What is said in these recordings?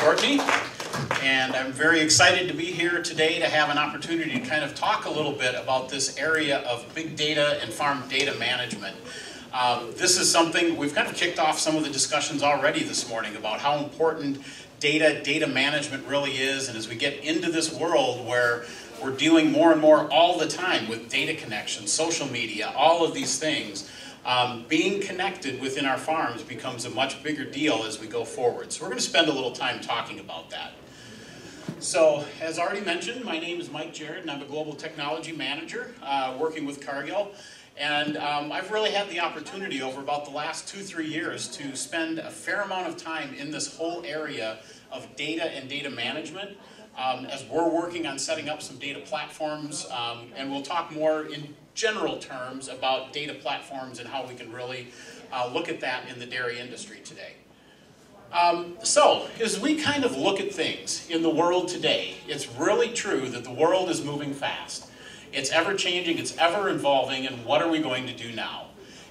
Courtney, and I'm very excited to be here today to have an opportunity to kind of talk a little bit about this area of big data and farm data management. This is something, we've kind of kicked off some of the discussions already this morning about how important data management really is, and as we get into this world where we're dealing more and more all the time with data connections, social media, all of these things, being connected within our farms becomes a much bigger deal as we go forward. So we're going to spend a little time talking about that. So, as already mentioned, my name is Mike Jerred, and I'm a Global Technology Manager working with Cargill. And I've really had the opportunity over about the last 2-3 years to spend a fair amount of time in this whole area of data and data management as we're working on setting up some data platforms, and we'll talk more in general terms about data platforms and how we can really look at that in the dairy industry today. So, as we kind of look at things in the world today, it's really true that the world is moving fast. It's ever changing, it's ever evolving, and what are we going to do now?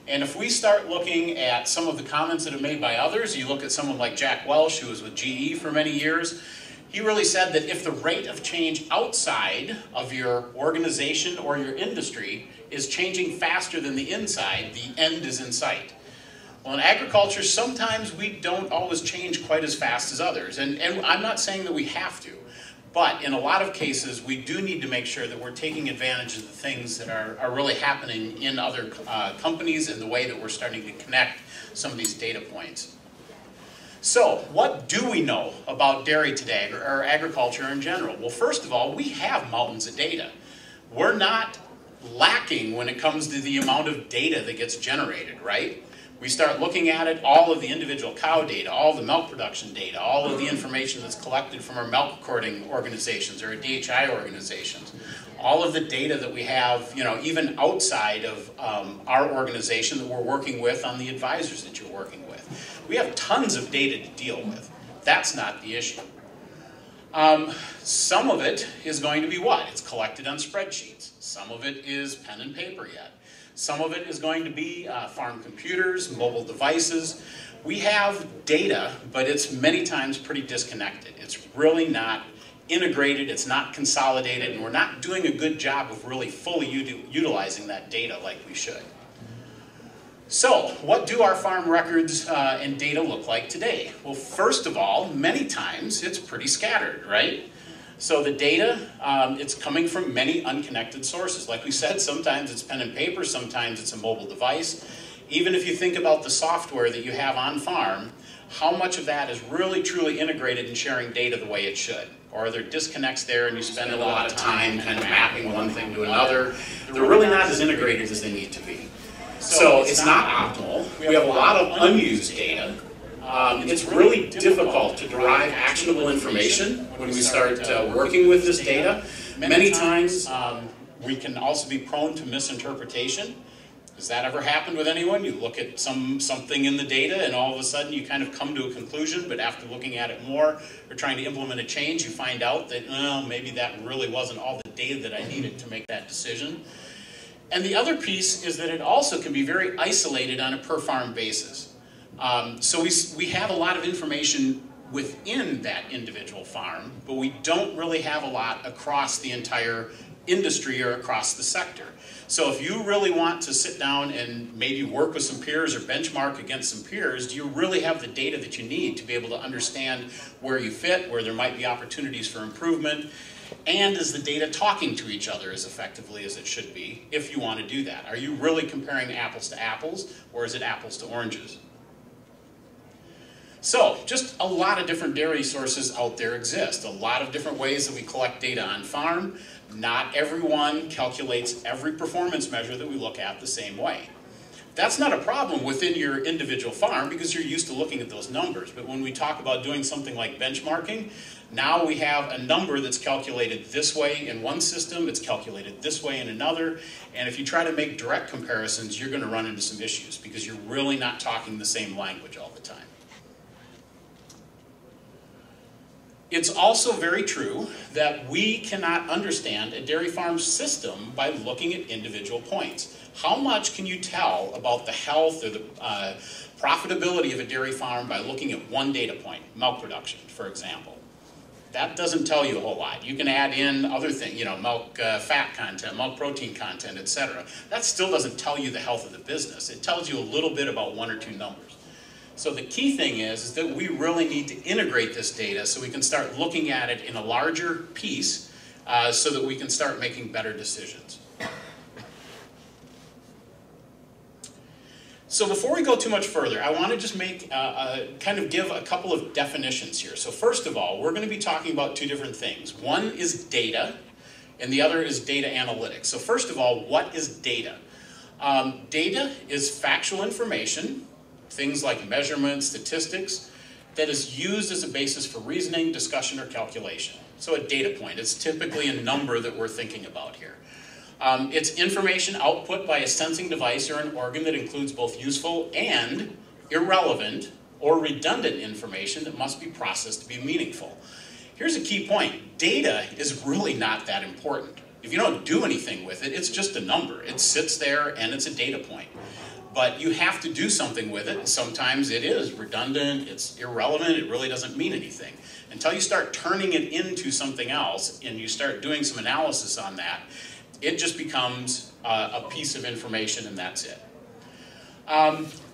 And if we start looking at some of the comments that are made by others, you look at someone like Jack Welch, who was with GE for many years, he really said that if the rate of change outside of your organization or your industry is changing faster than the inside, the end is in sight. Well, in agriculture, sometimes we don't always change quite as fast as others. And I'm not saying that we have to, but in a lot of cases, we do need to make sure that we're taking advantage of the things that are really happening in other companies and the way that we're starting to connect some of these data points. So, what do we know about dairy today, or agriculture in general? Well, first of all, we have mountains of data. We're not lacking when it comes to the amount of data that gets generated, right? We start looking at it, all of the individual cow data, all the milk production data, all of the information that's collected from our milk recording organizations or our DHI organizations, all of the data that we have, you know, even outside of our organization that we're working with on the advisors that you're working with. We have tons of data to deal with. That's not the issue. Some of it is going to be what? It's collected on spreadsheets. Some of it is pen and paper yet. Some of it is going to be farm computers, mobile devices. We have data, but it's many times pretty disconnected. It's really not integrated, it's not consolidated, and we're not doing a good job of really fully utilizing that data like we should. So, what do our farm records and data look like today? Well, first of all, many times it's pretty scattered, right? So the data, it's coming from many unconnected sources. Like we said, sometimes it's pen and paper, sometimes it's a mobile device. Even if you think about the software that you have on farm, how much of that is really truly integrated in sharing data the way it should? Or are there disconnects there and you spend a lot of time kind of mapping one thing to another? They're really not as integrated as they need to be. So it's not optimal. We have a lot of unused data. It's really difficult to derive actionable information when we start working with this data. Many times we can also be prone to misinterpretation. Has that ever happened with anyone? You look at something in the data and all of a sudden you kind of come to a conclusion, but after looking at it more or trying to implement a change, you find out that, well, maybe that really wasn't all the data that I needed to make that decision. And the other piece is that it also can be very isolated on a per farm basis. So we have a lot of information within that individual farm, but we don't really have a lot across the entire industry or across the sector. So if you really want to sit down and maybe work with some peers or benchmark against some peers, do you really have the data that you need to be able to understand where you fit, where there might be opportunities for improvement? And is the data talking to each other as effectively as it should be if you want to do that? Are you really comparing apples to apples, or is it apples to oranges? So, just a lot of different dairy sources out there exist. A lot of different ways that we collect data on farm. Not everyone calculates every performance measure that we look at the same way. That's not a problem within your individual farm because you're used to looking at those numbers. But when we talk about doing something like benchmarking, now we have a number that's calculated this way in one system, it's calculated this way in another, and if you try to make direct comparisons, you're going to run into some issues because you're really not talking the same language all the time. It's also very true that we cannot understand a dairy farm system by looking at individual points. How much can you tell about the health or the profitability of a dairy farm by looking at one data point, milk production, for example. That doesn't tell you a whole lot. You can add in other things, you know, milk fat content, milk protein content, etc. That still doesn't tell you the health of the business. It tells you a little bit about one or two numbers. So the key thing is that we really need to integrate this data so we can start looking at it in a larger piece so that we can start making better decisions. So before we go too much further, I want to just make kind of give a couple of definitions here. So first of all, we're going to be talking about two different things. One is data, and the other is data analytics. So first of all, what is data? Data is factual information, things like measurements, statistics, that is used as a basis for reasoning, discussion, or calculation. So a data point, it's typically a number that we're thinking about here. It's information output by a sensing device or an organ that includes both useful and irrelevant or redundant information that must be processed to be meaningful. Here's a key point. Data is really not that important. If you don't do anything with it, it's just a number. It sits there and it's a data point. But you have to do something with it. Sometimes it is redundant, it's irrelevant, it really doesn't mean anything. Until you start turning it into something else and you start doing some analysis on that, it just becomes a piece of information and that's it.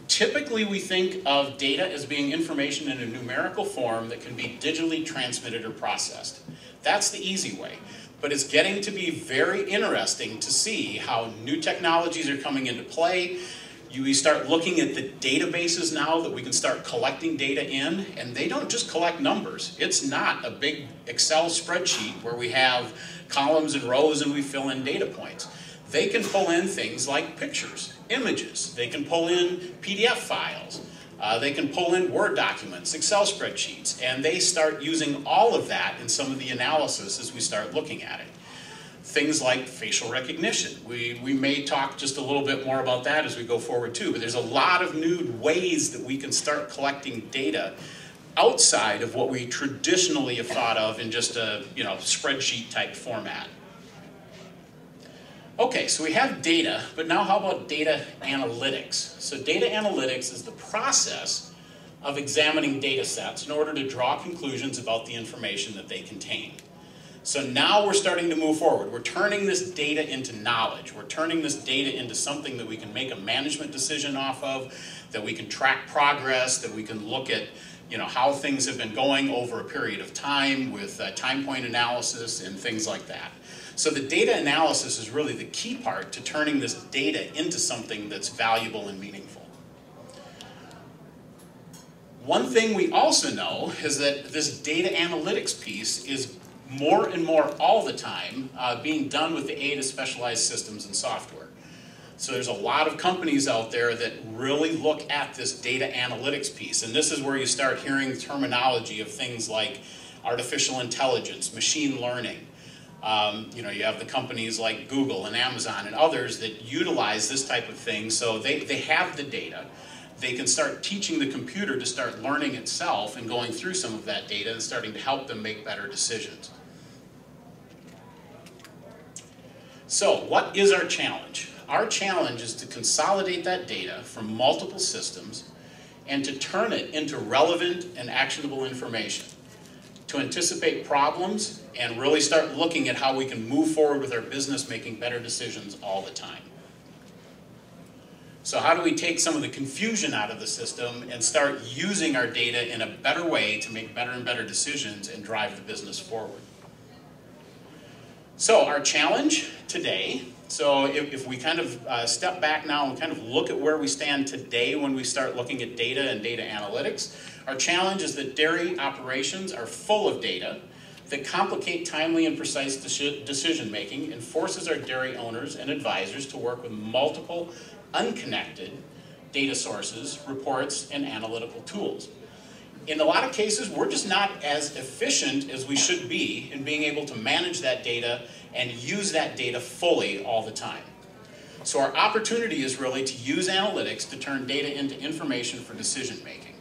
Typically we think of data as being information in a numerical form that can be digitally transmitted or processed. That's the easy way. But it's getting to be very interesting to see how new technologies are coming into play. We start looking at the databases now that we can start collecting data in, and they don't just collect numbers. It's not a big Excel spreadsheet where we have columns and rows and we fill in data points. They can pull in things like pictures, images. They can pull in PDF files. They can pull in Word documents, Excel spreadsheets, and they start using all of that in some of the analysis as we start looking at it. Things like facial recognition. We may talk just a little bit more about that as we go forward too, but there's a lot of new ways that we can start collecting data outside of what we traditionally have thought of in just a spreadsheet type format. Okay, so we have data, but now how about data analytics? So data analytics is the process of examining data sets in order to draw conclusions about the information that they contain. So now we're starting to move forward. We're turning this data into knowledge. We're turning this data into something that we can make a management decision off of, that we can track progress, that we can look at how things have been going over a period of time with time point analysis and things like that. So the data analysis is really the key part to turning this data into something that's valuable and meaningful. One thing we also know is that this data analytics piece is more and more all the time being done with the aid of specialized systems and software. So there's a lot of companies out there that really look at this data analytics piece, and this is where you start hearing the terminology of things like artificial intelligence, machine learning. You have the companies like Google and Amazon and others that utilize this type of thing, so they have the data. They can start teaching the computer to start learning itself and going through some of that data and starting to help them make better decisions. So what is our challenge? Our challenge is to consolidate that data from multiple systems and to turn it into relevant and actionable information, to anticipate problems and really start looking at how we can move forward with our business making better decisions all the time. So how do we take some of the confusion out of the system and start using our data in a better way to make better and better decisions and drive the business forward? So our challenge today, so if we kind of step back now and kind of look at where we stand today when we start looking at data and data analytics, our challenge is that dairy operations are full of data that complicate timely and precise decision making and forces our dairy owners and advisors to work with multiple unconnected data sources, reports, and analytical tools. In a lot of cases, we're just not as efficient as we should be in being able to manage that data and use that data fully all the time. So our opportunity is really to use analytics to turn data into information for decision making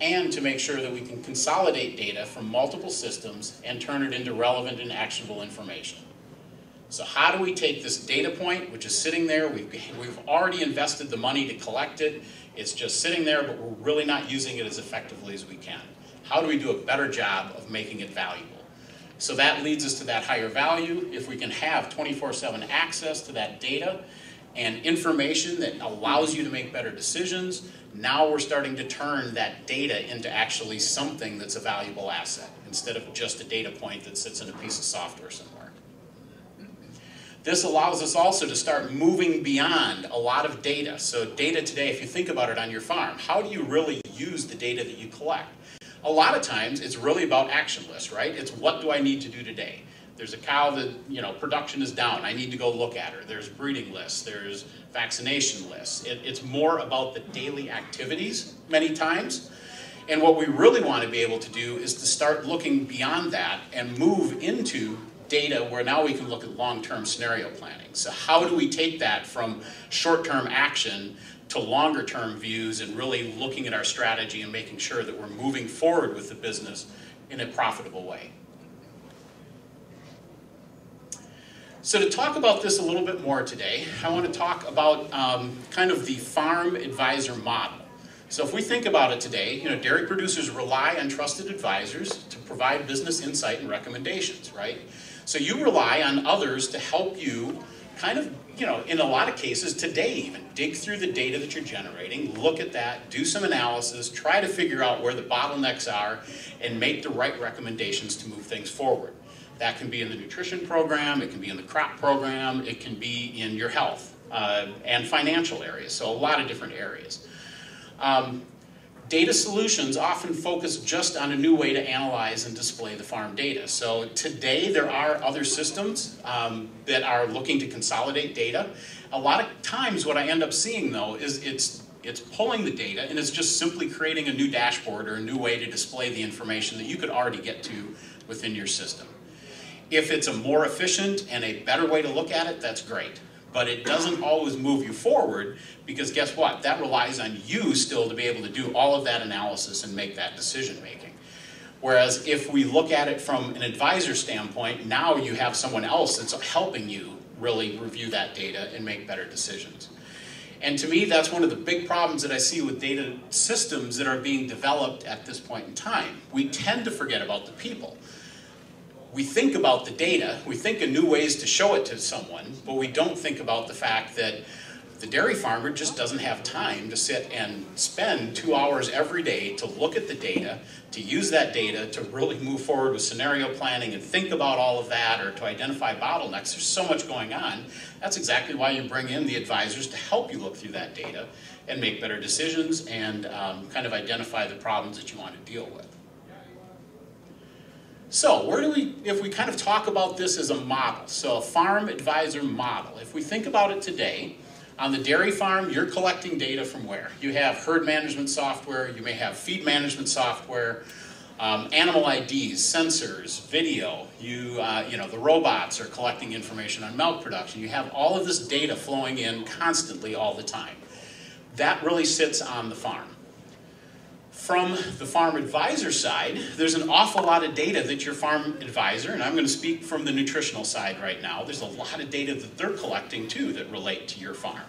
and to make sure that we can consolidate data from multiple systems and turn it into relevant and actionable information. So how do we take this data point, which is sitting there, we've already invested the money to collect it, it's just sitting there, but we're really not using it as effectively as we can. How do we do a better job of making it valuable? So that leads us to that higher value. If we can have 24/7 access to that data and information that allows you to make better decisions, now we're starting to turn that data into actually something that's a valuable asset, instead of just a data point that sits in a piece of software somewhere. This allows us also to start moving beyond a lot of data. So data today, if you think about it on your farm, how do you really use the data that you collect? A lot of times it's really about action lists, right? It's what do I need to do today? There's a cow that, you know, production is down. I need to go look at her. There's breeding lists. There's vaccination lists. It's more about the daily activities many times. And what we really want to be able to do is to start looking beyond that and move into data where now we can look at long-term scenario planning. So how do we take that from short-term action to longer-term views and really looking at our strategy and making sure that we're moving forward with the business in a profitable way? So to talk about this a little bit more today, I want to talk about kind of the farm advisor model. So if we think about it today, you know, dairy producers rely on trusted advisors to provide business insight and recommendations, right? So you rely on others to help you kind of, you know, in a lot of cases today even, dig through the data that you're generating, look at that, do some analysis, try to figure out where the bottlenecks are, and make the right recommendations to move things forward. That can be in the nutrition program, it can be in the crop program, it can be in your health and financial areas, so a lot of different areas. Data solutions often focus just on a new way to analyze and display the farm data. So today there are other systems that are looking to consolidate data. A lot of times what I end up seeing though is it's pulling the data and it's just simply creating a new dashboard or a new way to display the information that you could already get to within your system. If it's a more efficient and a better way to look at it, that's great. But it doesn't always move you forward, because guess what? That relies on you still to be able to do all of that analysis and make that decision making. Whereas if we look at it from an advisor standpoint, now you have someone else that's helping you really review that data and make better decisions. And to me, that's one of the big problems that I see with data systems that are being developed at this point in time. We tend to forget about the people. We think about the data, we think of new ways to show it to someone, but we don't think about the fact that the dairy farmer just doesn't have time to sit and spend 2 hours every day to look at the data, to use that data to really move forward with scenario planning and think about all of that, or to identify bottlenecks. There's so much going on. That's exactly why you bring in the advisors to help you look through that data and make better decisions and kind of identify the problems that you want to deal with. So where do we, if we kind of talk about this as a model, so a farm advisor model, if we think about it today, on the dairy farm, you're collecting data from where? You have herd management software, you may have feed management software, animal IDs, sensors, video, you know, the robots are collecting information on milk production. You have all of this data flowing in constantly all the time. That really sits on the farm. From the farm advisor side, there's an awful lot of data that your farm advisor, and I'm going to speak from the nutritional side right now, there's a lot of data that they're collecting too that relate to your farm.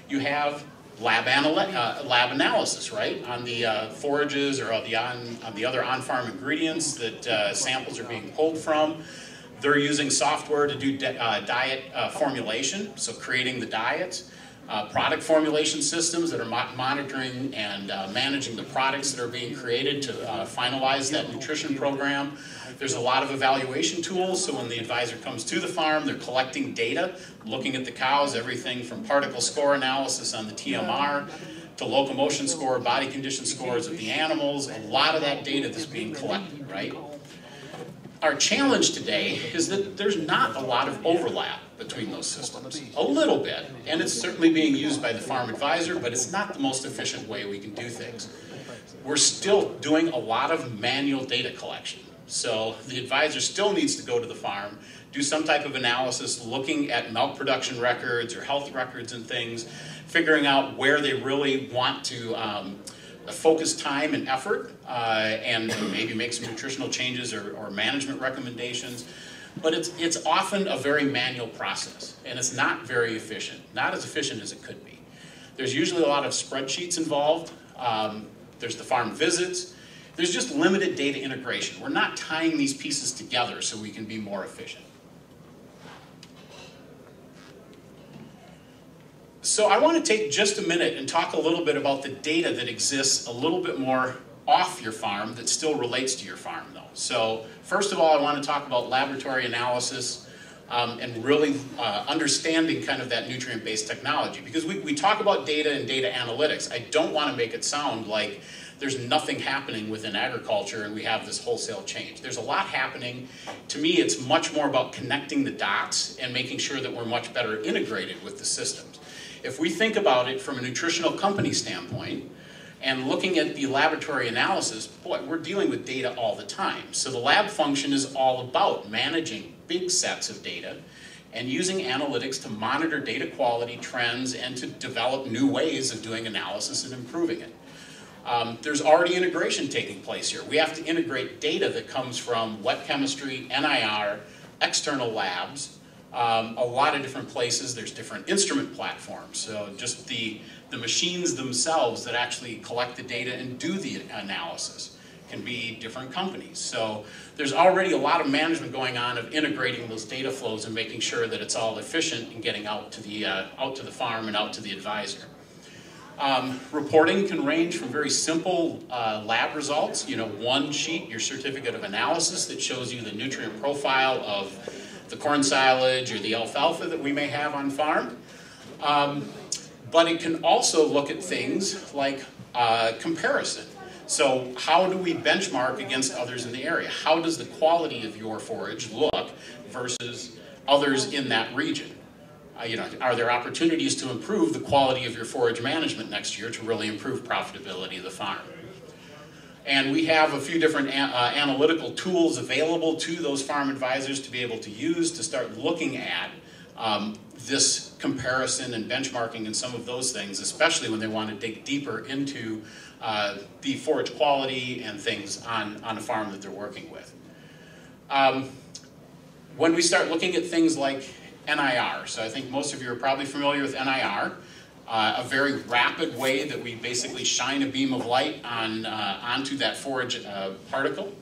You have lab analysis, right, on the forages or on the other on-farm ingredients that samples are being pulled from. They're using software to do diet formulation, so creating the diets. Product formulation systems that are monitoring and managing the products that are being created to finalize that nutrition program. There's a lot of evaluation tools, so when the advisor comes to the farm, they're collecting data, looking at the cows, everything from particle score analysis on the TMR to locomotion score, body condition scores of the animals, a lot of that data that's being collected, right? Our challenge today is that there's not a lot of overlap between those systems. A little bit, and it's certainly being used by the farm advisor, but it's not the most efficient way we can do things. We're still doing a lot of manual data collection. So the advisor still needs to go to the farm, do some type of analysis, looking at milk production records or health records and things, figuring out where they really want to focus time and effort and maybe make some nutritional changes or management recommendations. But it's often a very manual process, and it's not very efficient, not as efficient as it could be. There's usually a lot of spreadsheets involved. There's the farm visits. There's just limited data integration. We're not tying these pieces together so we can be more efficient. So I want to take just a minute and talk a little bit about the data that exists a little bit more off your farm that still relates to your farm though. So first of all, I want to talk about laboratory analysis and really understanding kind of that nutrient-based technology. Because we talk about data and data analytics. I don't want to make it sound like there's nothing happening within agriculture and we have this wholesale change. There's a lot happening. To me, it's much more about connecting the dots and making sure that we're much better integrated with the systems. If we think about it from a nutritional company standpoint, and looking at the laboratory analysis, boy, we're dealing with data all the time. So the lab function is all about managing big sets of data and using analytics to monitor data quality trends and to develop new ways of doing analysis and improving it. There's already integration taking place here. We have to integrate data that comes from wet chemistry, NIR, external labs, a lot of different places. There's different instrument platforms. So just the machines themselves that actually collect the data and do the analysis can be different companies. So there's already a lot of management going on of integrating those data flows and making sure that it's all efficient and getting out to the farm and out to the advisor. Reporting can range from very simple lab results, one sheet, your certificate of analysis that shows you the nutrient profile of the corn silage or the alfalfa that we may have on farm. But it can also look at things like comparison. So how do we benchmark against others in the area? How does the quality of your forage look versus others in that region? Are there opportunities to improve the quality of your forage management next year to really improve profitability of the farm? And we have a few different analytical tools available to those farm advisors to be able to use to start looking at this comparison and benchmarking and some of those things, especially when they want to dig deeper into the forage quality and things on a farm that they're working with. When we start looking at things like NIR, so I think most of you are probably familiar with NIR, a very rapid way that we basically shine a beam of light onto that forage particle,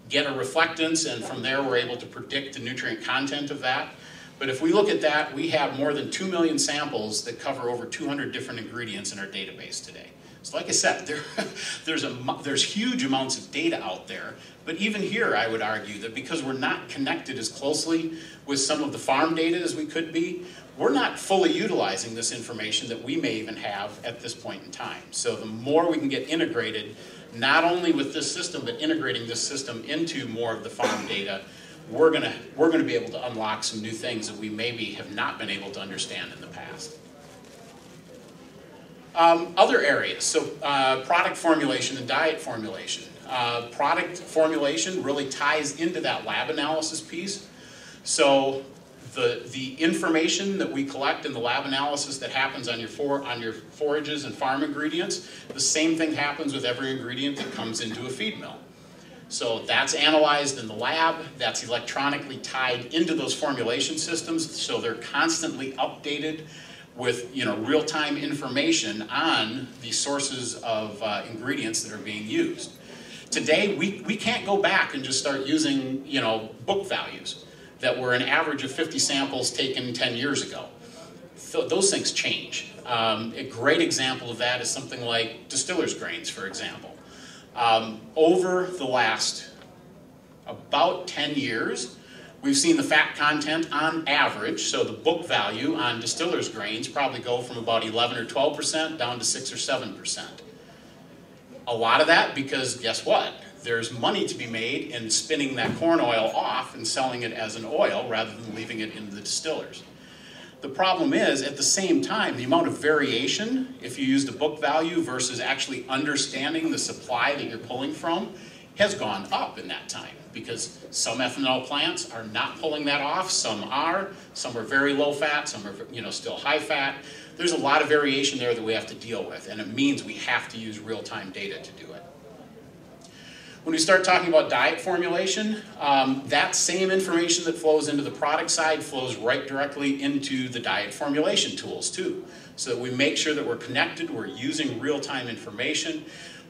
get a reflectance, and from there we're able to predict the nutrient content of that. But if we look at that, we have more than 2 million samples that cover over 200 different ingredients in our database today. So like I said, there's huge amounts of data out there, but even here I would argue that because we're not connected as closely with some of the farm data as we could be, we're not fully utilizing this information that we may even have at this point in time. So the more we can get integrated, not only with this system, but integrating this system into more of the farm data, we're gonna be able to unlock some new things that we maybe have not been able to understand in the past. Other areas, so product formulation and diet formulation. Product formulation really ties into that lab analysis piece. So the information that we collect in the lab analysis that happens on your forages and farm ingredients, the same thing happens with every ingredient that comes into a feed mill. So that's analyzed in the lab, that's electronically tied into those formulation systems, so they're constantly updated with real-time information on the sources of ingredients that are being used. Today, we can't go back and just start using book values that were an average of 50 samples taken 10 years ago. So those things change. A great example of that is something like distillers' grains, for example. Over the last about 10 years, we've seen the fat content on average, so the book value on distillers' grains probably go from about 11 or 12% down to 6 or 7%. A lot of that because, guess what? There's money to be made in spinning that corn oil off and selling it as an oil rather than leaving it in the distillers. The problem is, at the same time, the amount of variation, if you use the book value versus actually understanding the supply that you're pulling from, has gone up in that time, because some ethanol plants are not pulling that off, some are very low fat, some are still high fat. There's a lot of variation there that we have to deal with, and it means we have to use real-time data to do it. When we start talking about diet formulation, that same information that flows into the product side flows right directly into the diet formulation tools too. So that we make sure that we're connected, we're using real-time information,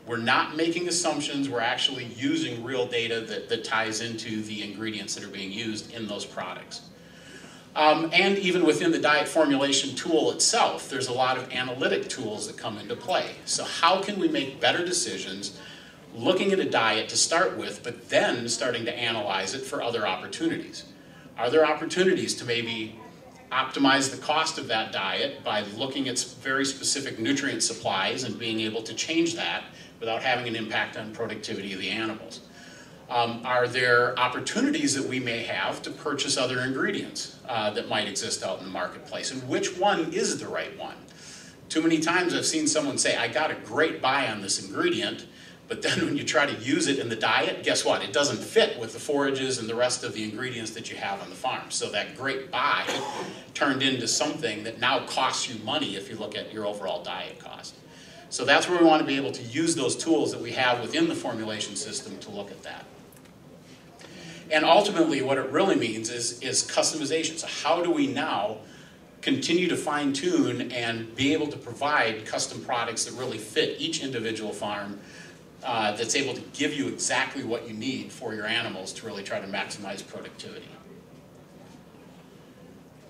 we're not making assumptions, we're actually using real data that ties into the ingredients that are being used in those products. And even within the diet formulation tool itself, there's a lot of analytic tools that come into play. So how can we make better decisions looking at a diet to start with, but then starting to analyze it for other opportunities? Are there opportunities to maybe optimize the cost of that diet by looking at very specific nutrient supplies and being able to change that without having an impact on productivity of the animals? Are there opportunities that we may have to purchase other ingredients that might exist out in the marketplace? And which one is the right one? Too many times I've seen someone say, I got a great buy on this ingredient, but then when you try to use it in the diet, guess what? It doesn't fit with the forages and the rest of the ingredients that you have on the farm. So that great buy turned into something that now costs you money if you look at your overall diet cost. So that's where we want to be able to use those tools that we have within the formulation system to look at that. And ultimately what it really means is customization. So how do we now continue to fine-tune and be able to provide custom products that really fit each individual farm, that's able to give you exactly what you need for your animals to really try to maximize productivity.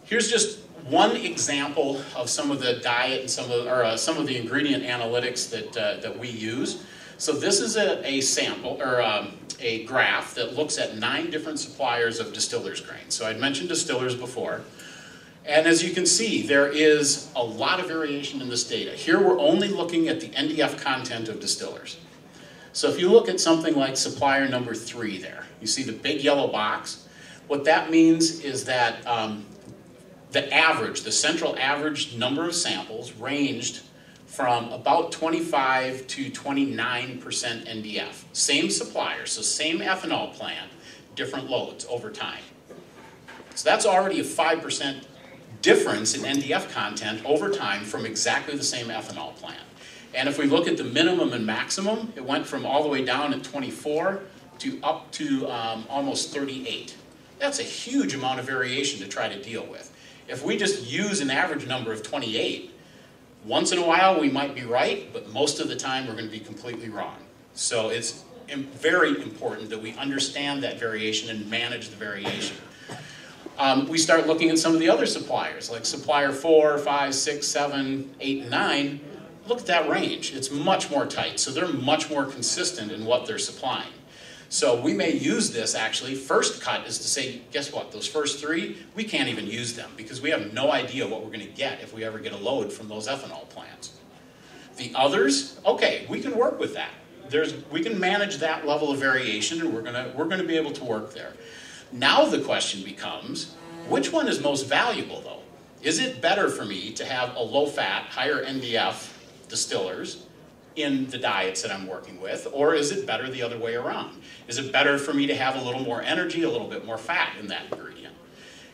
Here's just one example of some of the diet and some of the ingredient analytics that we use. So this is a sample, or a graph that looks at 9 different suppliers of distillers grains. So I'd mentioned distillers before. And as you can see, there is a lot of variation in this data. Here we're only looking at the NDF content of distillers. So if you look at something like supplier number 3 there, you see the big yellow box. What that means is that the central average number of samples ranged from about 25 to 29% NDF. Same supplier, so same ethanol plant, different loads over time. So that's already a 5% difference in NDF content over time from exactly the same ethanol plant. And if we look at the minimum and maximum, it went from all the way down at 24 to up to almost 38. That's a huge amount of variation to try to deal with. If we just use an average number of 28, once in a while we might be right, but most of the time we're going to be completely wrong. So it's very important that we understand that variation and manage the variation. We start looking at some of the other suppliers, like supplier 4, 5, 6, 7, 8, and 9. Look at that range. It's much more tight, so they're much more consistent in what they're supplying. So we may use this actually. First cut is to say, guess what? Those first 3, we can't even use them because we have no idea what we're going to get if we ever get a load from those ethanol plants. The others, okay, we can work with that. We can manage that level of variation, and we're going to be able to work there. Now the question becomes, which one is most valuable though? Is it better for me to have a low-fat, higher NDF distillers in the diets that I'm working with, or is it better the other way around? Is it better for me to have a little more energy, a little bit more fat in that ingredient?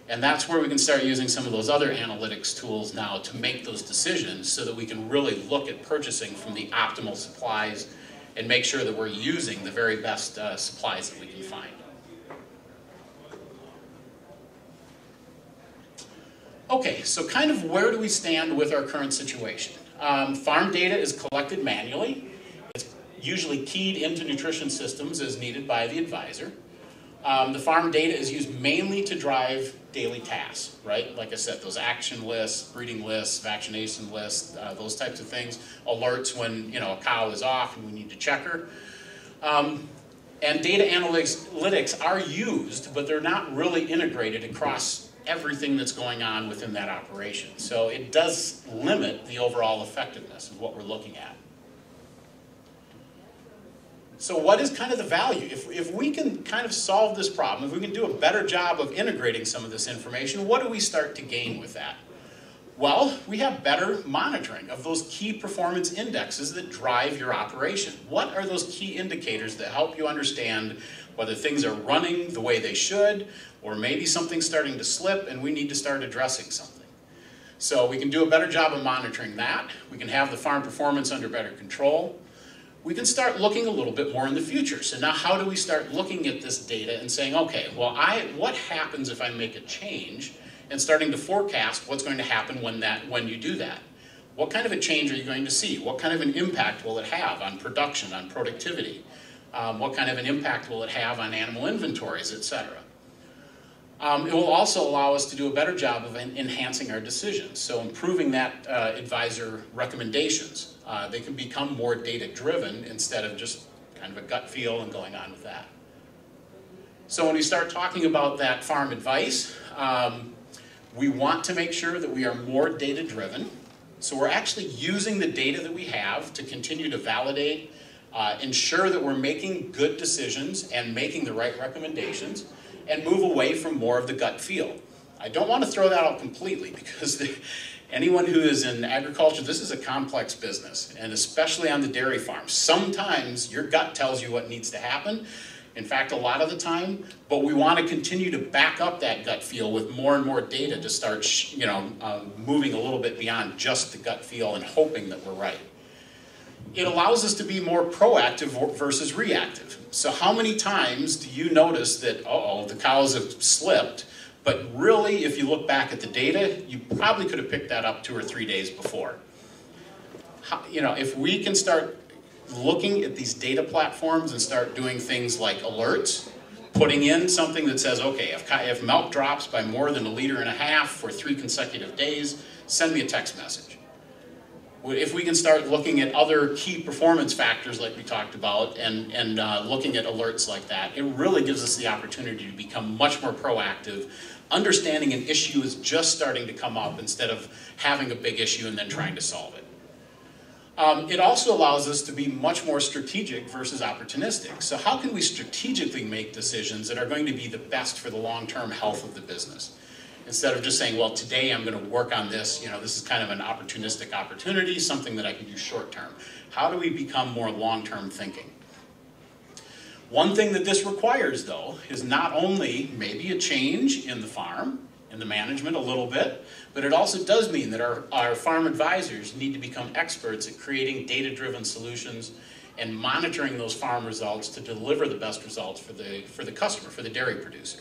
And that's where we can start using some of those other analytics tools now to make those decisions so that we can really look at purchasing from the optimal supplies and make sure that we're using the very best supplies that we can find. Okay, so kind of where do we stand with our current situation? Farm data is collected manually. It's usually keyed into nutrition systems as needed by the advisor. The farm data is used mainly to drive daily tasks, right? Like I said, those action lists, breeding lists, vaccination lists, those types of things, alerts when a cow is off and we need to check her. And data analytics are used, but they're not really integrated across everything that's going on within that operation. So it does limit the overall effectiveness of what we're looking at. So what is kind of the value? If we can kind of solve this problem, if we can do a better job of integrating some of this information, what do we start to gain with that? Well, we have better monitoring of those key performance indexes that drive your operation. What are those key indicators that help you understand whether things are running the way they should, or maybe something's starting to slip and we need to start addressing something? So we can do a better job of monitoring that. We can have the farm performance under better control. we can start looking a little bit more in the future. So now how do we start looking at this data and saying, okay, well, what happens if I make a change, and starting to forecast what's going to happen when you do that? What kind of a change are you going to see? What kind of an impact will it have on production, on productivity? What kind of an impact will it have on animal inventories, et cetera? It will also allow us to do a better job of enhancing our decisions, so improving that advisor recommendations. They can become more data-driven instead of just kind of a gut feel and going on with that. So when we start talking about that farm advice, we want to make sure that we are more data-driven. So we're actually using the data that we have to continue to validate, ensure that we're making good decisions and making the right recommendations, and move away from more of the gut feel. I don't want to throw that out completely, because anyone who is in agriculture, this is a complex business, and especially on the dairy farm. Sometimes your gut tells you what needs to happen. In fact, a lot of the time, but we want to continue to back up that gut feel with more and more data to start moving a little bit beyond just the gut feel and hoping that we're right. It allows us to be more proactive versus reactive. So how many times do you notice that, uh-oh, the cows have slipped, but really, if you look back at the data, you probably could have picked that up 2 or 3 days before. If we can start looking at these data platforms and start doing things like alerts, putting in something that says, okay, if milk drops by more than 1.5 liters for 3 consecutive days, send me a text message. If we can start looking at other key performance factors like we talked about and looking at alerts like that, it really gives us the opportunity to become much more proactive, understanding an issue is just starting to come up instead of having a big issue and then trying to solve it. It also allows us to be much more strategic versus opportunistic. So how can we strategically make decisions that are going to be the best for the long-term health of the business? Instead of just saying, well, today I'm going to work on this, this is kind of an opportunistic opportunity, something that I can do short-term. How do we become more long-term thinking? One thing that this requires, though, is not only maybe a change in the farm, in the management a little bit, but it also does mean that our farm advisors need to become experts at creating data-driven solutions and monitoring those farm results to deliver the best results for the customer, for the dairy producer.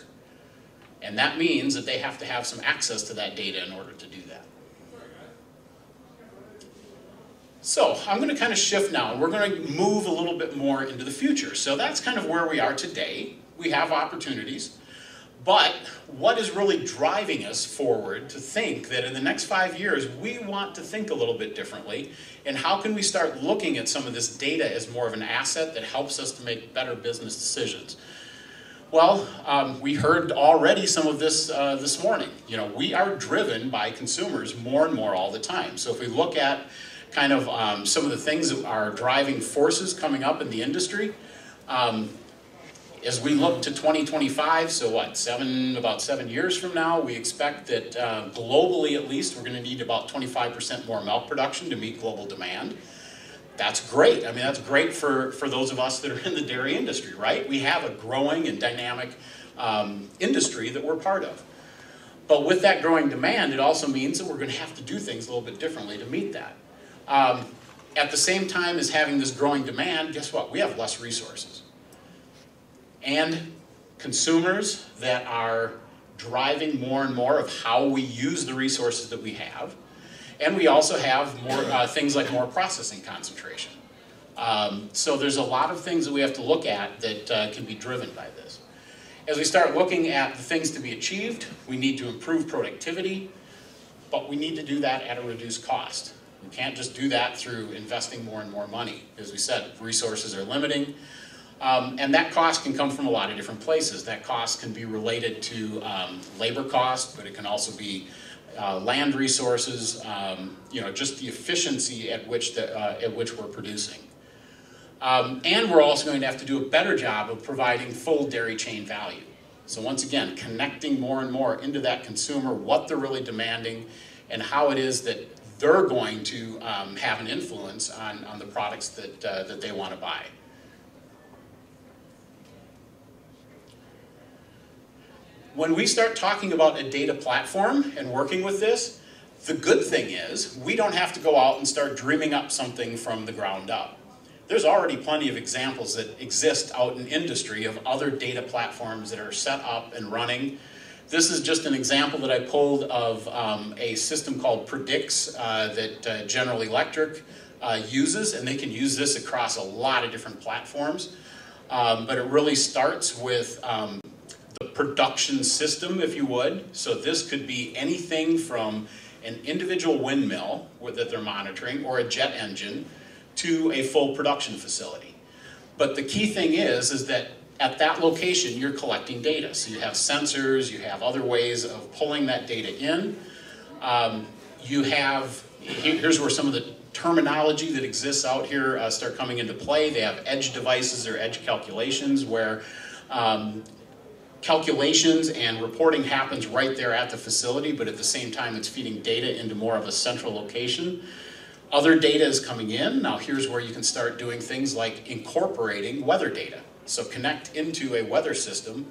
And that means that they have to have some access to that data in order to do that. So I'm going to kind of shift now, and we're going to move a little bit more into the future. So that's kind of where we are today. We have opportunities. But what is really driving us forward to think that in the next 5 years, we want to think a little bit differently, and how can we start looking at some of this data as more of an asset that helps us to make better business decisions? Well, we heard already some of this this morning. We are driven by consumers more and more all the time. So if we look at kind of some of the things that are driving forces coming up in the industry, as we look to 2025, so what, about 7 years from now, we expect that globally at least, we're going to need about 25% more milk production to meet global demand. That's great. I mean, that's great for those of us that are in the dairy industry, right? We have a growing and dynamic industry that we're part of. But with that growing demand, it also means that we're going to have to do things a little bit differently to meet that. At the same time as having this growing demand, guess what? We have less resources. And consumers that are driving more and more of how we use the resources that we have. And we also have more things like more processing concentration. So there's a lot of things that we have to look at that can be driven by this. As we start looking at the things to be achieved, we need to improve productivity, but we need to do that at a reduced cost. We can't just do that through investing more and more money. As we said, resources are limiting. And that cost can come from a lot of different places. That cost can be related to labor cost, but it can also be land resources, just the efficiency at which we're producing. And we're also going to have to do a better job of providing full dairy chain value. So once again, connecting more and more into that consumer, what they're really demanding, and how it is that they're going to have an influence on the products that they want to buy. When we start talking about a data platform and working with this, the good thing is we don't have to go out and start dreaming up something from the ground up. there's already plenty of examples that exist out in industry of other data platforms that are set up and running. This is just an example that I pulled of a system called Predix that General Electric uses, and they can use this across a lot of different platforms. But it really starts with the production system, if you would. So this could be anything from an individual windmill that they're monitoring or a jet engine to a full production facility. But the key thing is that at that location, you're collecting data. So you have sensors, you have other ways of pulling that data in. Here's where some of the terminology that exists out here start coming into play. They have edge devices or edge calculations where calculations and reporting happens right there at the facility, but at the same time it's feeding data into more of a central location. Other data is coming in. Now here's where you can start doing things like incorporating weather data. So connect into a weather system,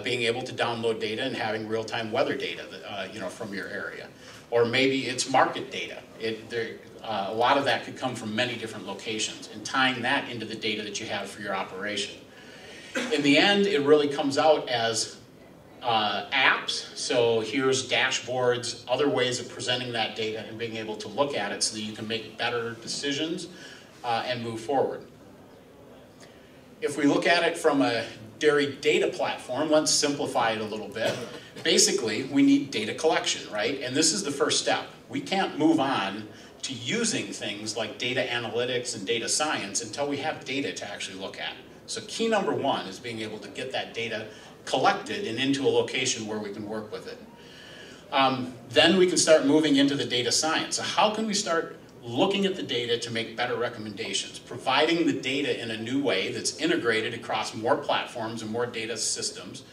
being able to download data and having real-time weather data that, from your area. Or maybe it's market data. A lot of that could come from many different locations, and tying that into the data that you have for your operation. In the end, it really comes out as apps. So here's dashboards, other ways of presenting that data and being able to look at it so that you can make better decisions and move forward. If we look at it from a dairy data platform, let's simplify it a little bit. Basically, we need data collection, right? And this is the first step. We can't move on to using things like data analytics and data science until we have data to actually look at. So key number one is being able to get that data collected and into a location where we can work with it. Then we can start moving into the data science. So how can we start looking at the data to make better recommendations, providing the data in a new way that's integrated across more platforms and more data systems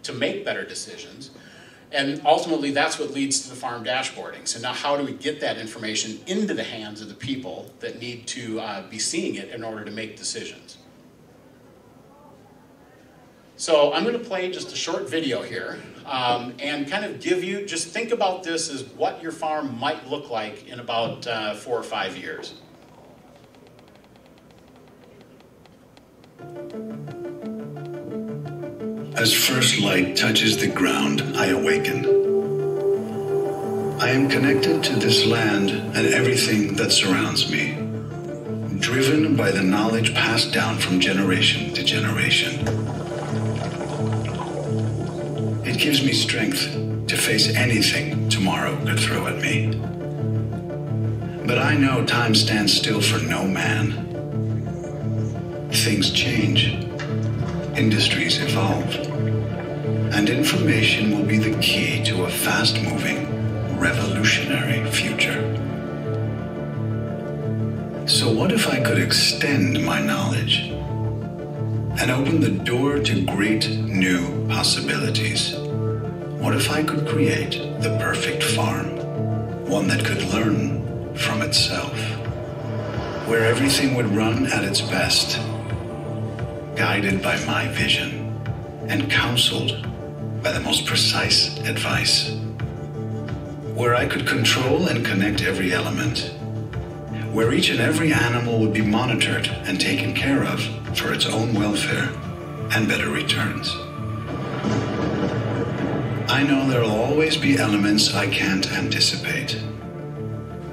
to make better decisions. And ultimately, that's what leads to the farm dashboarding. So now how do we get that information into the hands of the people that need to be seeing it in order to make decisions? So I'm going to play just a short video here and kind of give you, just think about this as what your farm might look like in about 4 or 5 years. As first light touches the ground, I awaken. I am connected to this land and everything that surrounds me, driven by the knowledge passed down from generation to generation. It gives me strength to face anything tomorrow could throw at me. But I know time stands still for no man. Things change, industries evolve, and information will be the key to a fast-moving, revolutionary future. So what if I could extend my knowledge and open the door to great new possibilities? What if I could create the perfect farm, one that could learn from itself, where everything would run at its best, guided by my vision and counseled by the most precise advice, where I could control and connect every element, where each and every animal would be monitored and taken care of for its own welfare and better returns. I know there will always be elements I can't anticipate,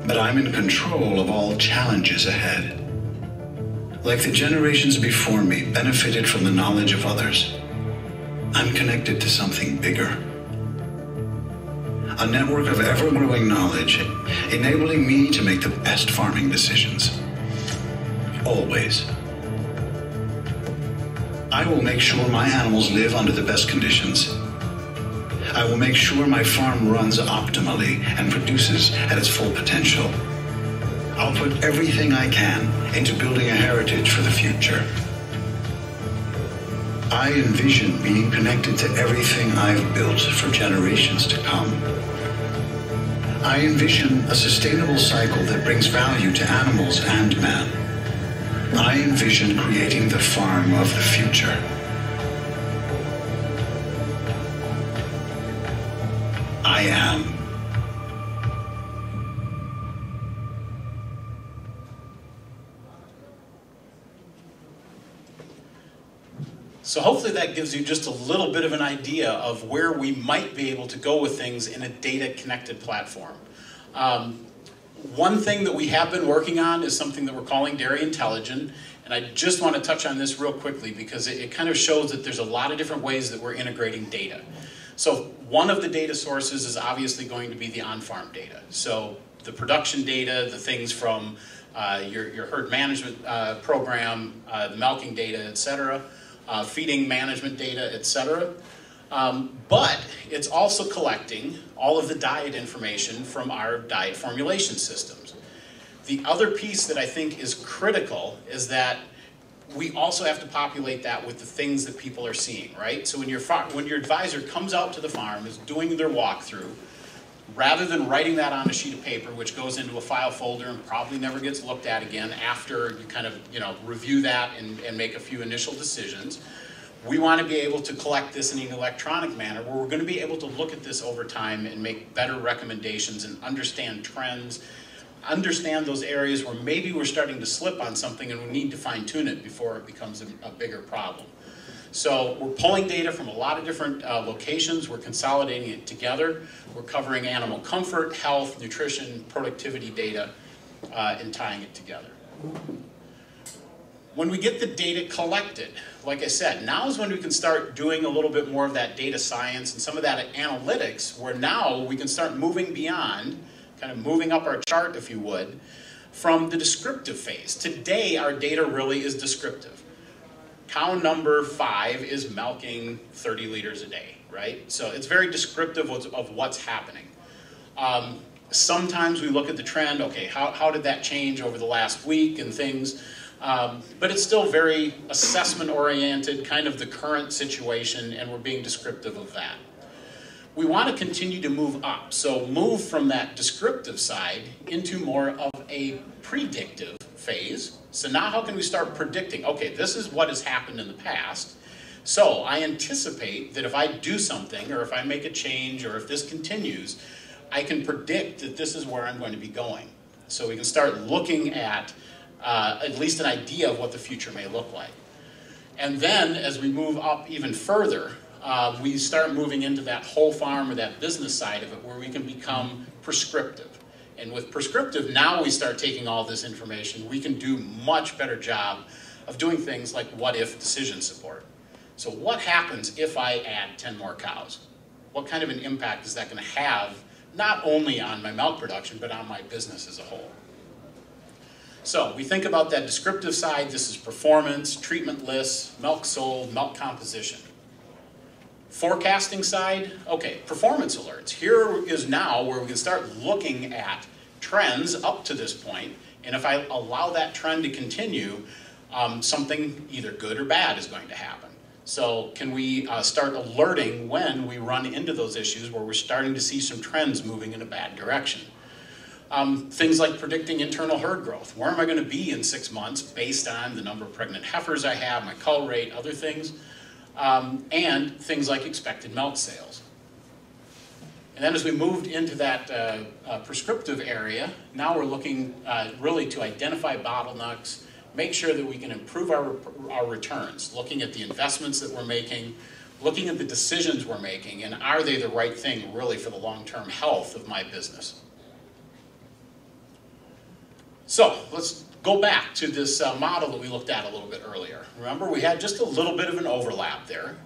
but I'm in control of all challenges ahead. Like the generations before me benefited from the knowledge of others, I'm connected to something bigger. A network of ever-growing knowledge, enabling me to make the best farming decisions. Always. I will make sure my animals live under the best conditions. I will make sure my farm runs optimally and produces at its full potential. I'll put everything I can into building a heritage for the future. I envision being connected to everything I've built for generations to come. I envision a sustainable cycle that brings value to animals and man. I envision creating the farm of the future. I am. So hopefully that gives you just a little bit of an idea of where we might be able to go with things in a data-connected platform. One thing that we have been working on is something that we're calling Dairy Intelligent, and I just want to touch on this real quickly because it kind of shows that there's a lot of different ways that we're integrating data. So one of the data sources is obviously going to be the on-farm data. So the production data, the things from your herd management program, the milking data, et cetera, feeding management data, et cetera. But it's also collecting all of the diet information from our diet formulation systems. The other piece that I think is critical is that we also have to populate that with the things that people are seeing, right? So when your advisor comes out to the farm, is doing their walkthrough, rather than writing that on a sheet of paper, which goes into a file folder and probably never gets looked at again after you kind of review that and make a few initial decisions, we want to be able to collect this in an electronic manner where we're going to be able to look at this over time and make better recommendations and understand trends, understand those areas where maybe we're starting to slip on something and we need to fine-tune it before it becomes a bigger problem. So we're pulling data from a lot of different locations, we're consolidating it together, we're covering animal comfort, health, nutrition, productivity data, and tying it together. When we get the data collected, like I said, now is when we can start doing a little bit more of that data science and some of that analytics, where now we can start moving beyond, kind of moving up our chart, if you would, from the descriptive phase. Today, our data really is descriptive. Cow number 5 is milking 30 liters a day, right? So it's very descriptive of what's happening. Sometimes we look at the trend, okay, how did that change over the last week and things, but it's still very assessment-oriented, kind of the current situation, and we're being descriptive of that. We want to continue to move up, so move from that descriptive side into more of a predictive phase. So now how can we start predicting? Okay, this is what has happened in the past, so I anticipate that if I do something, or if I make a change, or if this continues, I can predict that this is where I'm going to be going. So we can start looking at least an idea of what the future may look like. And then as we move up even further, we start moving into that whole farm or that business side of it where we can become prescriptive. And with prescriptive, now we start taking all this information. We can do much better job of doing things like what-if decision support. So what happens if I add 10 more cows? What kind of an impact is that going to have, not only on my milk production, but on my business as a whole? So we think about that descriptive side. This is performance, treatment lists, milk sold, milk composition. Forecasting side, okay, performance alerts. Here is now where we can start looking at trends up to this point, and if I allow that trend to continue, something either good or bad is going to happen. So can we start alerting when we run into those issues where we're starting to see some trends moving in a bad direction? Things like predicting internal herd growth. Where am I going to be in 6 months based on the number of pregnant heifers I have, my cull rate, other things, and things like expected milk sales. And then as we moved into that prescriptive area, now we're looking really to identify bottlenecks, make sure that we can improve our returns, looking at the investments that we're making, looking at the decisions we're making, and are they the right thing really for the long-term health of my business. So let's go back to this model that we looked at a little bit earlier. Remember, we had just a little bit of an overlap there.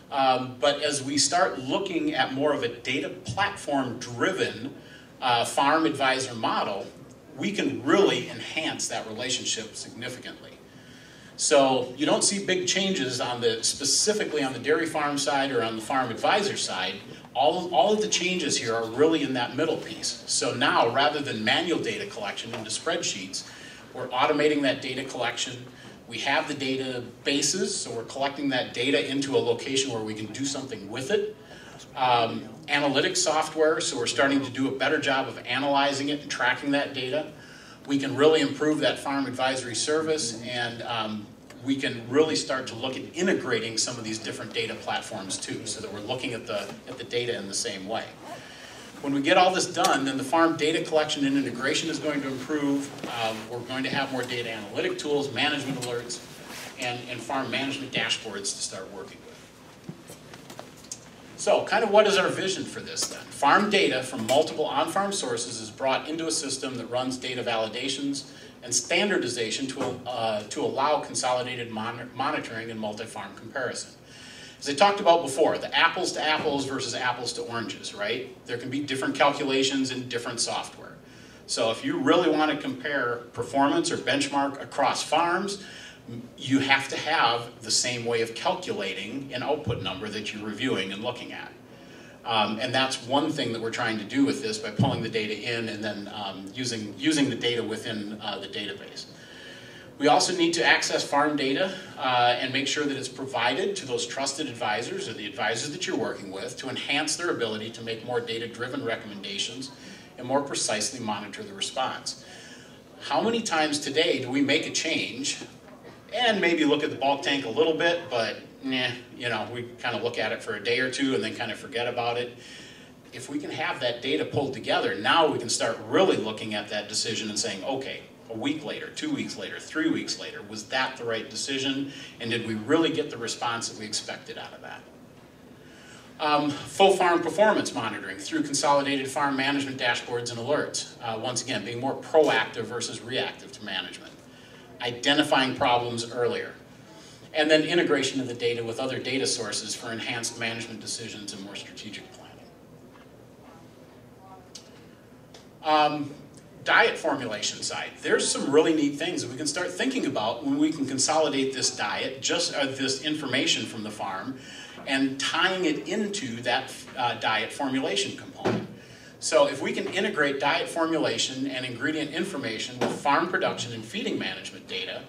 But as we start looking at more of a data platform-driven farm advisor model, we can really enhance that relationship significantly. So you don't see big changes on specifically on the dairy farm side or on the farm advisor side. All of the changes here are really in that middle piece. So now, rather than manual data collection into spreadsheets, we're automating that data collection. We have the databases, so we're collecting that data into a location where we can do something with it. Analytics software, so we're starting to do a better job of analyzing it and tracking that data. We can really improve that farm advisory service, and we can really start to look at integrating some of these different data platforms too, so that we're looking at the data in the same way. When we get all this done, then the farm data collection and integration is going to improve. We're going to have more data analytic tools, management alerts, and farm management dashboards to start working with. So, kind of what is our vision for this then? Farm data from multiple on-farm sources is brought into a system that runs data validations and standardization to allow consolidated monitoring and multi-farm comparison. As I talked about before, the apples to apples versus apples to oranges, right? There can be different calculations in different software. So if you really want to compare performance or benchmark across farms, you have to have the same way of calculating an output number that you're reviewing and looking at. And that's one thing that we're trying to do with this by pulling the data in and then using the data within the database. We also need to access farm data and make sure that it's provided to those trusted advisors or the advisors that you're working with to enhance their ability to make more data-driven recommendations and more precisely monitor the response. How many times today do we make a change and maybe look at the bulk tank a little bit, but you know, we kind of look at it for a day or two and then kind of forget about it? If we can have that data pulled together, now we can start really looking at that decision and saying, okay, a week later, 2 weeks later, 3 weeks later, was that the right decision? And did we really get the response that we expected out of that? Full farm performance monitoring through consolidated farm management dashboards and alerts. Once again, being more proactive versus reactive to management. Identifying problems earlier. And then integration of the data with other data sources for enhanced management decisions and more strategic planning. Diet formulation side. There's some really neat things that we can start thinking about when we can consolidate this diet, this information from the farm, and tying it into that diet formulation component. So if we can integrate diet formulation and ingredient information with farm production and feeding management data,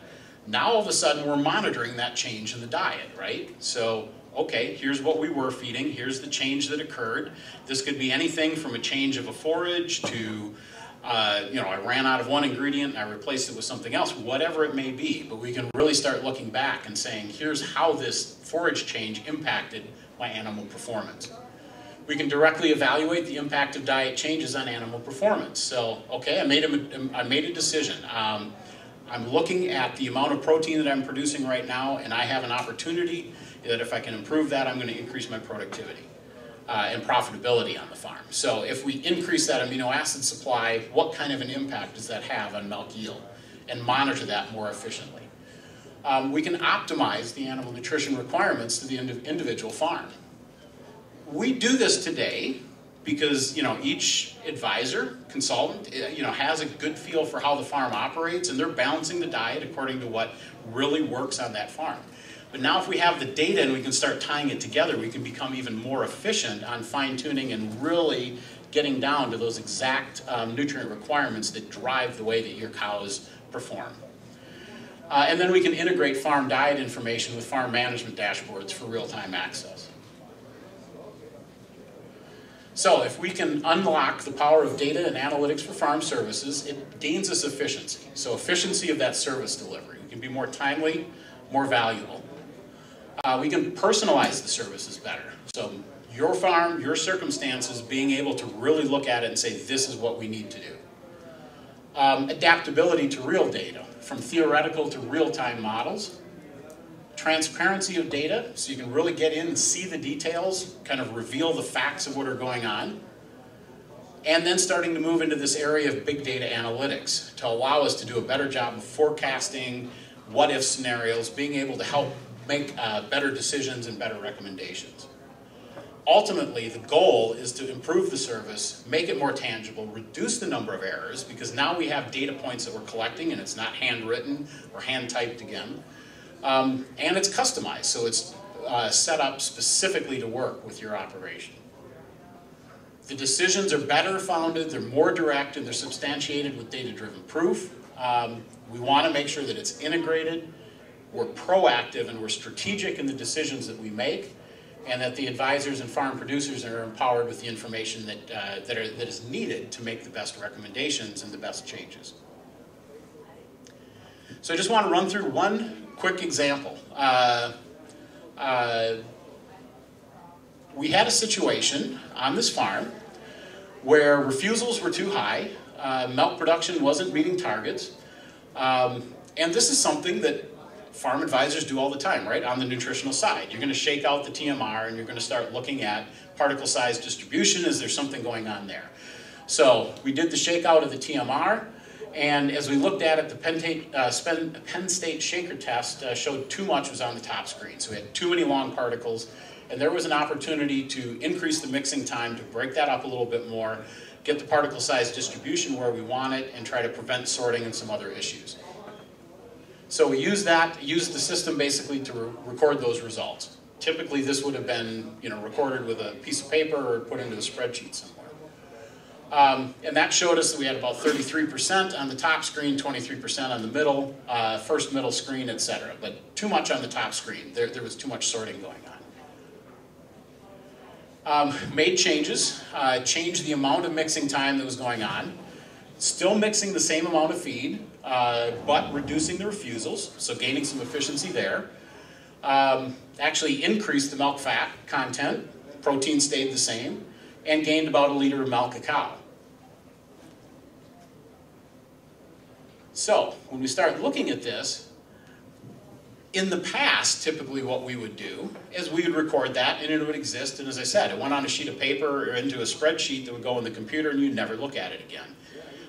now all of a sudden we're monitoring that change in the diet, right? So, okay, here's what we were feeding, here's the change that occurred. This could be anything from a change of a forage to you know, I ran out of one ingredient and I replaced it with something else, whatever it may be. But we can really start looking back and saying, here's how this forage change impacted my animal performance. We can directly evaluate the impact of diet changes on animal performance. So, okay, I made a decision. I'm looking at the amount of protein that I'm producing right now, and I have an opportunity that if I can improve that, I'm going to increase my productivity and profitability on the farm. So if we increase that amino acid supply, what kind of an impact does that have on milk yield? And monitor that more efficiently. We can optimize the animal nutrition requirements to the individual farm. We do this today because, you know, each advisor, consultant, you know, has a good feel for how the farm operates, and they're balancing the diet according to what really works on that farm. But now if we have the data and we can start tying it together, we can become even more efficient on fine-tuning and really getting down to those exact nutrient requirements that drive the way that your cows perform. And then we can integrate farm diet information with farm management dashboards for real-time access. So if we can unlock the power of data and analytics for farm services, it gains us efficiency. So efficiency of that service delivery. We can be more timely, more valuable. We can personalize the services better. So your farm, your circumstances, being able to really look at it and say, this is what we need to do. Adaptability to real data, from theoretical to real-time models. Transparency of data, so you can really get in and see the details, kind of reveal the facts of what are going on. And then starting to move into this area of big data analytics to allow us to do a better job of forecasting, what-if scenarios, being able to help make better decisions and better recommendations. Ultimately, the goal is to improve the service, make it more tangible, reduce the number of errors, because now we have data points that we're collecting and it's not handwritten or hand-typed again. And it's customized, so it's set up specifically to work with your operation. The decisions are better founded, they're more direct, and they're substantiated with data-driven proof. We want to make sure that it's integrated, we're proactive, and we're strategic in the decisions that we make, and that the advisors and farm producers are empowered with the information that is needed to make the best recommendations and the best changes. So I just want to run through one quick example. We had a situation on this farm where refusals were too high, milk production wasn't meeting targets, and this is something that farm advisors do all the time, right? On the nutritional side, you're going to shake out the TMR and you're going to start looking at particle size distribution. Is there something going on there? So we did the shakeout of the TMR, and as we looked at it, the Penn State shaker test showed too much was on the top screen. So we had too many long particles, and there was an opportunity to increase the mixing time to break that up a little bit more, get the particle size distribution where we want it, and try to prevent sorting and some other issues. So we used the system basically to record those results. Typically this would have been recorded with a piece of paper or put into a spreadsheet somewhere. And that showed us that we had about 33% on the top screen, 23% on the middle, first middle screen, etc. But too much on the top screen. There was too much sorting going on. Made changes, changed the amount of mixing time that was going on. Still mixing the same amount of feed, but reducing the refusals, so gaining some efficiency there. Actually increased the milk fat content, protein stayed the same, and gained about 1 liter of milk a cow. So, when we start looking at this, in the past, typically what we would do is we would record that and it would exist, and as I said, it went on a sheet of paper or into a spreadsheet that would go in the computer and you'd never look at it again.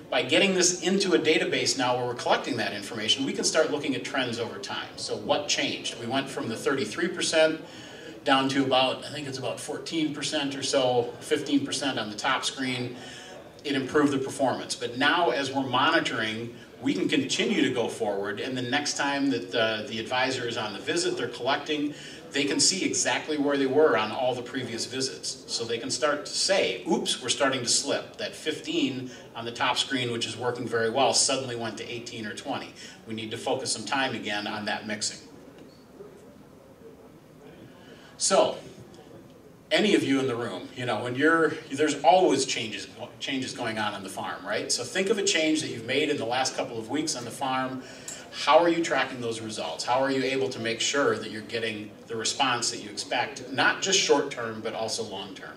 By getting this into a database now where we're collecting that information, we can start looking at trends over time. So what changed? We went from the 33% down to about, I think it's about 14% or so, 15% on the top screen. It improved the performance. But now as we're monitoring, we can continue to go forward, and the next time that the advisor is on the visit, they're collecting, they can see exactly where they were on all the previous visits. So they can start to say, oops, we're starting to slip. That 15 on the top screen, which is working very well, suddenly went to 18 or 20. We need to focus some time again on that mixing. So, any of you in the room, when there's always changes going on the farm, right? So think of a change that you've made in the last couple of weeks on the farm. How are you tracking those results? How are you able to make sure that you're getting the response that you expect, not just short term, but also long term?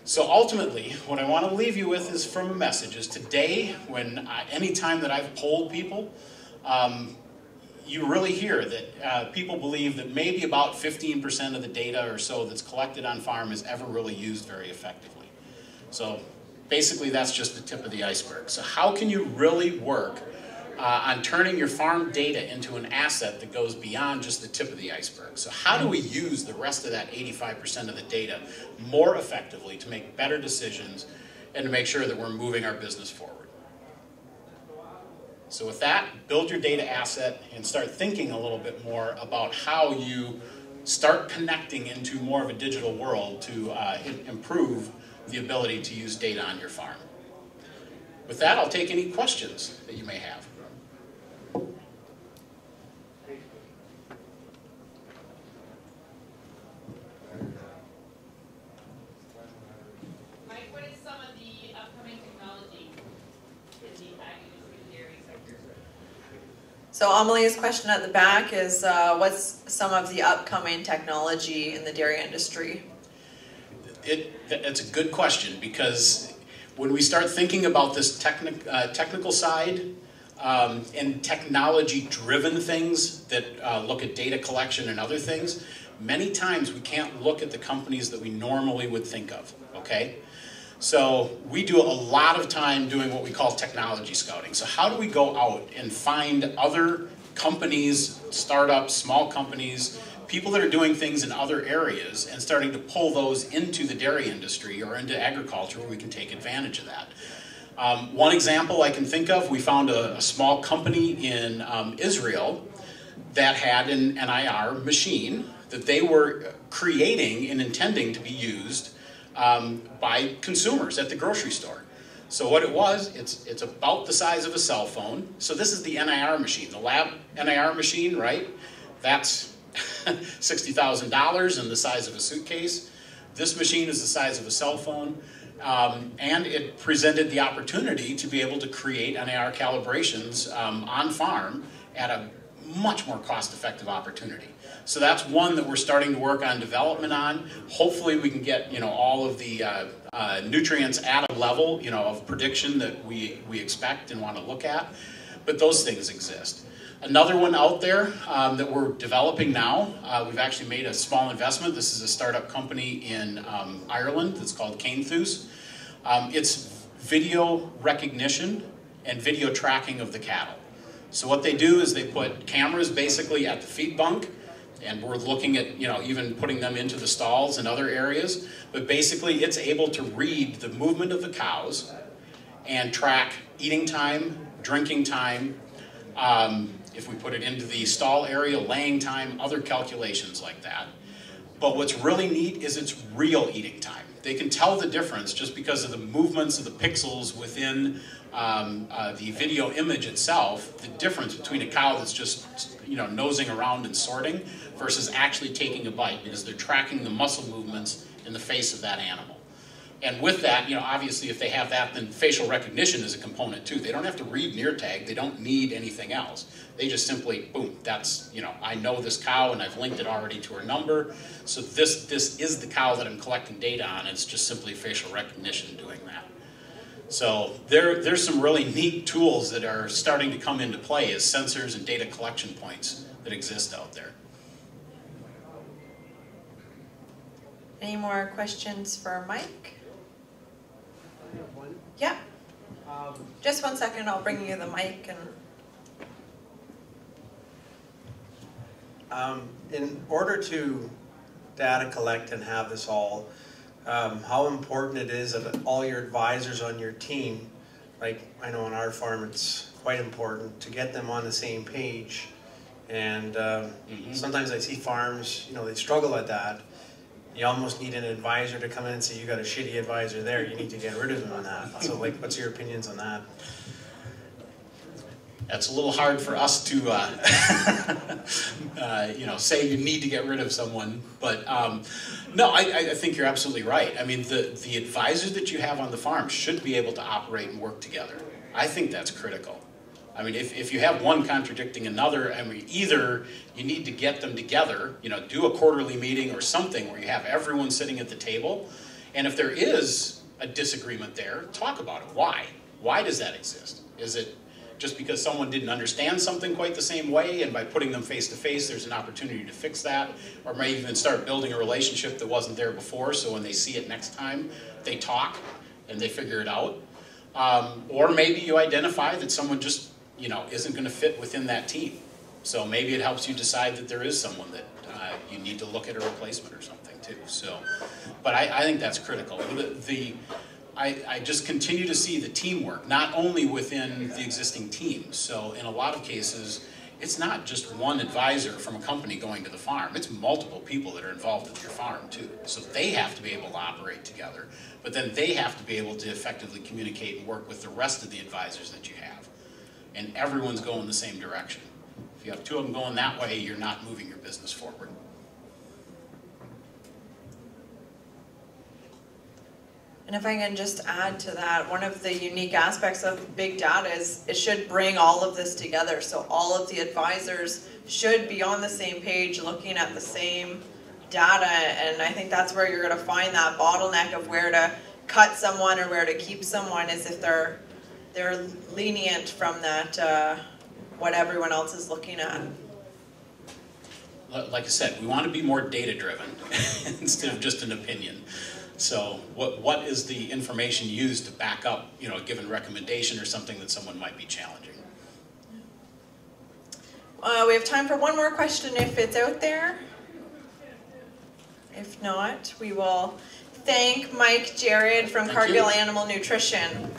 So ultimately, what I want to leave you with is from a message is today, any time that I've polled people, you really hear that people believe that maybe about 15% of the data or so that's collected on farm is ever really used very effectively. So basically that's just the tip of the iceberg. So how can you really work on turning your farm data into an asset that goes beyond just the tip of the iceberg? So how do we use the rest of that 85% of the data more effectively to make better decisions and to make sure that we're moving our business forward? So with that, build your data asset and start thinking a little bit more about how you start connecting into more of a digital world to improve the ability to use data on your farm. With that, I'll take any questions that you may have. So Amelie's question at the back is, what's some of the upcoming technology in the dairy industry? It's a good question, because when we start thinking about this technical side and technology-driven things that look at data collection and other things, many times we can't look at the companies that we normally would think of, okay? So we do a lot of time doing what we call technology scouting. So how do we go out and find other companies, startups, small companies, people that are doing things in other areas and starting to pull those into the dairy industry or into agriculture where we can take advantage of that. One example I can think of, we found a small company in Israel that had an NIR machine that they were creating and intending to be used by consumers at the grocery store. So what it was, it's about the size of a cell phone. So this is the NIR machine, the lab NIR machine, right? That's $60,000 and the size of a suitcase. This machine is the size of a cell phone, and it presented the opportunity to be able to create NIR calibrations on farm at a much more cost-effective opportunity. So that's one that we're starting to work on development on. Hopefully we can get all of the nutrients at a level of prediction that we expect and want to look at. But those things exist. Another one out there that we're developing now, we've actually made a small investment. This is a startup company in Ireland that's called Cainthus. It's video recognition and video tracking of the cattle. So what they do is they put cameras basically at the feed bunk, and we're looking at, even putting them into the stalls and other areas. But basically it's able to read the movement of the cows and track eating time, drinking time, if we put it into the stall area, laying time, other calculations like that. But what's really neat is it's real eating time. They can tell the difference just because of the movements of the pixels within the video image itself, the difference between a cow that's just nosing around and sorting versus actually taking a bite, because they're tracking the muscle movements in the face of that animal. And with that, obviously if they have that, then facial recognition is a component too. They don't have to read near tag, they don't need anything else. They just simply, boom, that's, I know this cow and I've linked it already to her number. So this is the cow that I'm collecting data on. It's just simply facial recognition doing that. So there's some really neat tools that are starting to come into play as sensors and data collection points that exist out there. Any more questions for Mike? I have one. Yeah. Just 1 second, I'll bring you the mic. In order to data collect and have this all, how important it is that all your advisors on your team, like I know on our farm it's quite important to get them on the same page. And sometimes I see farms, they struggle at that. You almost need an advisor to come in and say, you got a shitty advisor there, you need to get rid of him on that. So what's your opinions on that? That's a little hard for us to, say you need to get rid of someone. But no, I think you're absolutely right. I mean, the advisors that you have on the farm should be able to operate and work together. I think that's critical. I mean, if you have one contradicting another, I mean, either you need to get them together, do a quarterly meeting or something where you have everyone sitting at the table. And if there is a disagreement there, talk about it. Why? Why does that exist? Is it just because someone didn't understand something quite the same way, and by putting them face to face, there's an opportunity to fix that? Or maybe even start building a relationship that wasn't there before, so when they see it next time, they talk and they figure it out. Or maybe you identify that someone just isn't going to fit within that team. So maybe it helps you decide that there is someone that you need to look at a replacement or something too. So, but I think that's critical. I just continue to see the teamwork, not only within the existing teams. So in a lot of cases, it's not just one advisor from a company going to the farm. It's multiple people that are involved with your farm too. So they have to be able to operate together, but then they have to be able to effectively communicate and work with the rest of the advisors that you have. And everyone's going the same direction. If you have two of them going that way, you're not moving your business forward. And if I can just add to that, one of the unique aspects of big data is it should bring all of this together. So all of the advisors should be on the same page looking at the same data. And I think that's where you're going to find that bottleneck of where to cut someone or where to keep someone, is if they're lenient from that, what everyone else is looking at. Like I said, we want to be more data-driven instead of just an opinion. So what is the information used to back up, a given recommendation or something that someone might be challenging? We have time for one more question if it's out there. If not, we will thank Mike Jerred from Cargill Animal Nutrition.